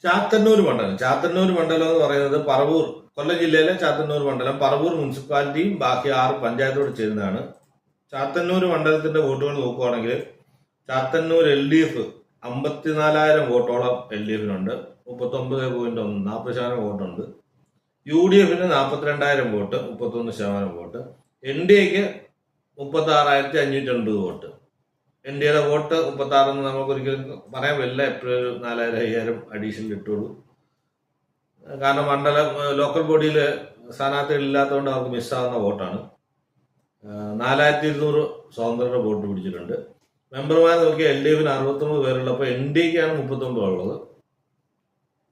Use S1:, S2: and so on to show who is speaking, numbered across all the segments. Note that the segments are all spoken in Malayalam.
S1: ചാത്തന്നൂർ മണ്ഡലം എന്ന് പറയുന്നത് പറവൂർ, കൊല്ലം ജില്ലയിലെ ചാത്തന്നൂർ മണ്ഡലം പറവൂർ മുനിസിപ്പാലിറ്റിയും ബാക്കി 6 പഞ്ചായത്തോട് ചേരുന്നതാണ്. ചാത്തന്നൂർ മണ്ഡലത്തിന്റെ വോട്ടുകൾ നോക്കുകയാണെങ്കിൽ ചാത്തന്നൂർ LDF 54,000 വോട്ടോളം LDFിനുണ്ട്, 39.1 40% വോട്ടുണ്ട്. UDFന് 42,000 വോട്ട്, 31% വോട്ട്. NDAക്ക് 36,550 വോട്ട്. NDAയുടെ വോട്ട് 36 എന്ന് നമുക്ക് ഒരിക്കലും പറയാൻ പറ്റില്ല. എപ്പോഴും 4,000-5,000 അഡീഷണൽ ഇട്ടുള്ളൂ. കാരണം ലോക്കൽ ബോഡിയിൽ സ്ഥാനാർത്ഥികൾ ഇല്ലാത്തതുകൊണ്ട് അവർക്ക് മിസ്സാകുന്ന വോട്ടാണ്. 4,200 സ്വതന്ത്രരുടെ വോട്ട് പിടിച്ചിട്ടുണ്ട്. മെമ്പർമാർ നോക്കിയാൽ LDFന് 69 പേരുള്ളപ്പോൾ NDAക്കാണ് 39 ഉള്ളത്,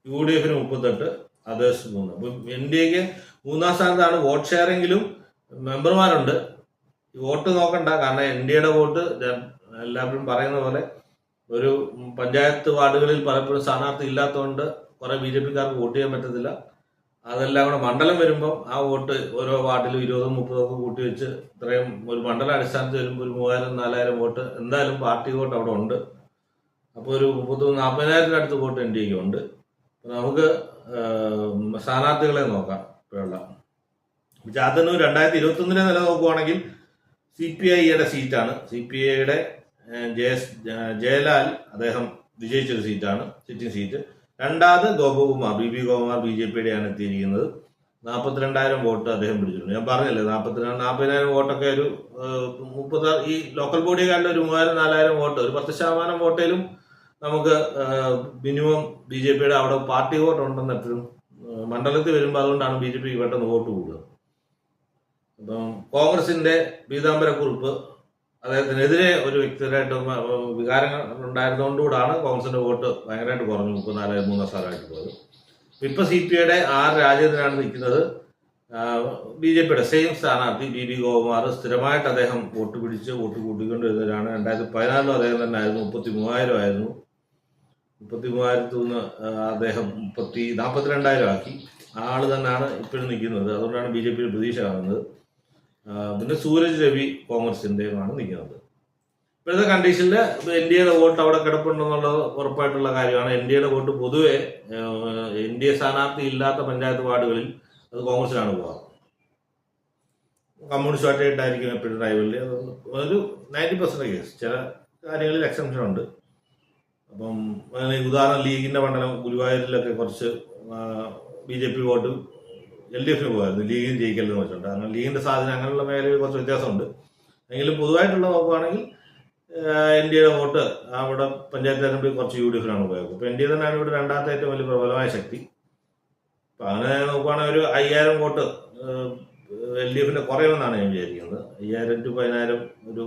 S1: UDFന് 38, അതേഴ്സ് 3. അപ്പം NDAക്ക് 3-ാം സ്ഥാനത്താണ്. വോട്ട് ഷെയറെങ്കിലും മെമ്പർമാരുണ്ട്. വോട്ട് നോക്കണ്ട, കാരണം NDAയുടെ വോട്ട് എല്ലാവരും പറയുന്ന പോലെ ഒരു പഞ്ചായത്ത് വാർഡുകളിൽ പലപ്പോഴും സ്ഥാനാർത്ഥി ഇല്ലാത്തതുകൊണ്ട് കുറെ BJPക്കാർക്ക് വോട്ട് ചെയ്യാൻ പറ്റത്തില്ല. അതെല്ലാം കൂടെ മണ്ഡലം വരുമ്പോൾ ആ വോട്ട് ഓരോ വാർഡിലും 20-30 കൂട്ടി വെച്ച് ഇത്രയും ഒരു മണ്ഡല അടിസ്ഥാനത്തിൽ വരുമ്പോൾ ഒരു 3,000-4,000 വോട്ട് എന്തായാലും പാർട്ടി വോട്ട് അവിടെ ഉണ്ട്. അപ്പോൾ ഒരു 30-40,000 അടുത്ത് വോട്ട് NDAക്ക് ഉണ്ട്. നമുക്ക് സ്ഥാനാർത്ഥികളെ നോക്കാം. ഇപ്പോഴുള്ള ചാത്തന്നൂർ 2021 നില നോക്കുവാണെങ്കിൽ CPIയുടെ സീറ്റാണ്. CPIയുടെ ജയലാൽ അദ്ദേഹം വിജയിച്ചൊരു സീറ്റാണ്, സിറ്റിംഗ് സീറ്റ്. രണ്ടാമത് ഗോപകുമാർ, BB ഗോപകുമാർ BJPയുടെയാണ് എത്തിയിരിക്കുന്നത്. 42,000 വോട്ട് അദ്ദേഹം പിടിച്ചിട്ടുണ്ട്. ഞാൻ പറഞ്ഞില്ലേ 40,000 വോട്ടൊക്കെ ഒരു 30 ഈ ലോക്കൽ ബോഡിയെക്കാളും ഒരു 3,000-4,000 വോട്ട്, ഒരു 10% വോട്ടേലും നമുക്ക് മിനിമം BJPയുടെ അവിടെ പാർട്ടി വോട്ട് ഉണ്ടെന്ന് എപ്പോഴും മണ്ഡലത്തിൽ വരുമ്പോൾ അതുകൊണ്ടാണ് BJPക്ക് പെട്ടെന്ന് വോട്ട് കൂടുക. അപ്പം കോൺഗ്രസിന്റെ പീതാംബരക്കുറുപ്പ് അദ്ദേഹത്തിനെതിരെ ഒരു വ്യക്തിപരമായിട്ട് വികാരങ്ങൾ ഉണ്ടായിരുന്നതുകൊണ്ടുകൂടാണ് കോൺഗ്രസിന്റെ വോട്ട് ഭയങ്കരമായിട്ട് കുറഞ്ഞു, 34-3 പോയത്. ഇപ്പൊ CPIയുടെ R രാജേന്ദ്രനാണ് നിൽക്കുന്നത്. BJPയുടെ സെയിം സ്ഥാനാർത്ഥി BB ഗോപകുമാർ സ്ഥിരമായിട്ട് അദ്ദേഹം വോട്ട് കൂട്ടിക്കൊണ്ടിരുന്നവരാണ്. 2014 അദ്ദേഹം തന്നെ ആയിരുന്നു, 33,000 ആയിരുന്നു. 33,000 നിന്ന് അദ്ദേഹം 42,000 ആക്കി. ആള് തന്നെയാണ് ഇപ്പോഴും നിൽക്കുന്നത്. അതുകൊണ്ടാണ് BJPയിൽ പ്രതീക്ഷ കാണുന്നത്. പിന്നെ സൂരജ് രവി കോൺഗ്രസിന്റെയുമാണ് നിൽക്കുന്നത്. ഇപ്പോഴത്തെ കണ്ടീഷനിൽ NDAയുടെ വോട്ട് അവിടെ കിടപ്പുണ്ടെന്നുള്ളത് ഉറപ്പായിട്ടുള്ള കാര്യമാണ്. NDAയുടെ വോട്ട് പൊതുവെ NDA സ്ഥാനാർത്ഥി ഇല്ലാത്ത പഞ്ചായത്ത് വാർഡുകളിൽ അത് കോൺഗ്രസിലാണ് പോകാറ്. കമ്മ്യൂണിസ്റ്റ് പാർട്ടിയായിട്ടായിരിക്കും എപ്പോഴും റൈവലിൽ. ഒരു 90% കേസ്, ചില കാര്യങ്ങളിൽ എക്സംഷൻ ഉണ്ട്. അപ്പം ഉദാഹരണം ലീഗിന്റെ മണ്ഡലം ഗുരുവായൂരിലൊക്കെ കുറച്ച് BJP വോട്ട് LDFന് പോകായിരുന്നു, ലീഗിന് ജയിക്കലെന്ന് വെച്ചിട്ടുണ്ട്. അങ്ങനെ ലീഗിന്റെ സാധനം അങ്ങനെയുള്ള മേഖലയിൽ കുറച്ച് വ്യത്യാസമുണ്ട്. എങ്കിലും പൊതുവായിട്ടുള്ള നോക്കുകയാണെങ്കിൽ NDAയുടെ വോട്ട് അവിടെ പഞ്ചായത്ത് തെരഞ്ഞെടുപ്പിൽ കുറച്ച് UDFനാണ് പോയത്. അപ്പോൾ NDA തന്നെയാണ് ഇവിടെ രണ്ടാമത്തെ ഏറ്റവും വലിയ പ്രബലമായ ശക്തി. അപ്പം അങ്ങനെ നോക്കുകയാണെങ്കിൽ ഒരു 5,000 വോട്ട് LDFന്റെ കുറയുമെന്നാണ് ഞാൻ വിചാരിക്കുന്നത്. 5,000-10,000 ഒരു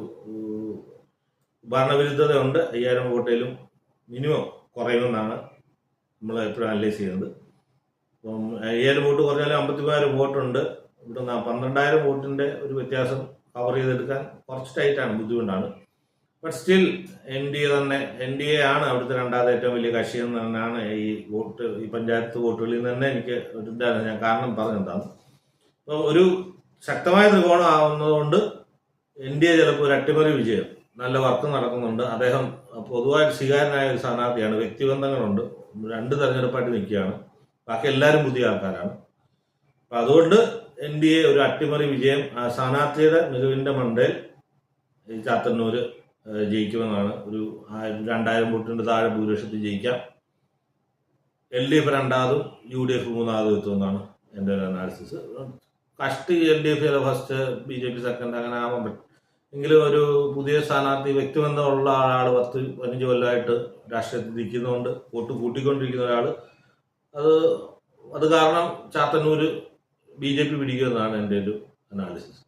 S1: ഭരണവിരുദ്ധതയുണ്ട്. 5,000 വോട്ടിലും മിനിമം കുറയുമെന്നാണ് നമ്മൾ എപ്പോഴും അനലൈസ് ചെയ്യുന്നത്. അപ്പം 5,000 വോട്ട് കുറഞ്ഞാലും 53,000 വോട്ടുണ്ട്. ഇവിടെ 12,000 വോട്ടിന്റെ ഒരു വ്യത്യാസം കവർ ചെയ്തെടുക്കാൻ കുറച്ച് ടൈറ്റാണ്, ബുദ്ധിമുട്ടാണ്. ബട്ട് സ്റ്റിൽ NDA ആണ് അവിടുത്തെ രണ്ടാമത്തെ ഏറ്റവും വലിയ കക്ഷി എന്ന് തന്നെയാണ് ഈ പഞ്ചായത്ത് വോട്ടുകളിൽ നിന്ന് തന്നെ എനിക്ക് ഒരു ഇതാണ് ഞാൻ കാരണം പറഞ്ഞെന്താണ്. അപ്പോൾ ഒരു ശക്തമായ ത്രികോണം ആവുന്നതുകൊണ്ട് NDA ചിലപ്പോൾ ഒരു അട്ടിമറി വിജയം, നല്ല വർക്ക് നടക്കുന്നുണ്ട്. അദ്ദേഹം പൊതുവായിട്ട് സ്വീകാര്യനായ ഒരു സ്ഥാനാർത്ഥിയാണ്, വ്യക്തിബന്ധങ്ങളുണ്ട്, 2 തെരഞ്ഞെടുപ്പായിട്ട് നിൽക്കുകയാണ്, ബാക്കി എല്ലാവരും പുതിയ ആൾക്കാരാണ്. അപ്പം അതുകൊണ്ട് NDA ഒരു അട്ടിമറി വിജയം സ്ഥാനാർത്ഥിയുടെ മികവിന്റെ മണ്ടയിൽ ഈ ചാത്തന്നൂര് ജയിക്കുമെന്നാണ്. ഒരു 2,000 വോട്ടിന്റെ താഴെ ഭൂരിപക്ഷത്തിൽ ജയിക്കാം. LDF രണ്ടാമതും UDF മൂന്നാമതും എത്തുമെന്നാണ് എൻ്റെ ഒരു അനാലിസിസ്. കഷ്ടി LDF ഫസ്റ്റ്, BJP സെക്കൻഡ്, അങ്ങനെ ആവാൻ പറ്റും. എങ്കിലും ഒരു പുതിയ സ്ഥാനാർത്ഥി, വ്യക്തിബന്ധമുള്ള ആൾ, 10-15 കൊല്ലമായിട്ട് രാഷ്ട്രീയത്തിൽ നിൽക്കുന്നതുകൊണ്ട് വോട്ട് കൂട്ടിക്കൊണ്ടിരിക്കുന്ന ഒരാൾ, അത് കാരണം ചാത്തന്നൂര് BJP പിടിക്കുമെന്നാണ് എൻ്റെ ഒരു അനാലിസിസ്.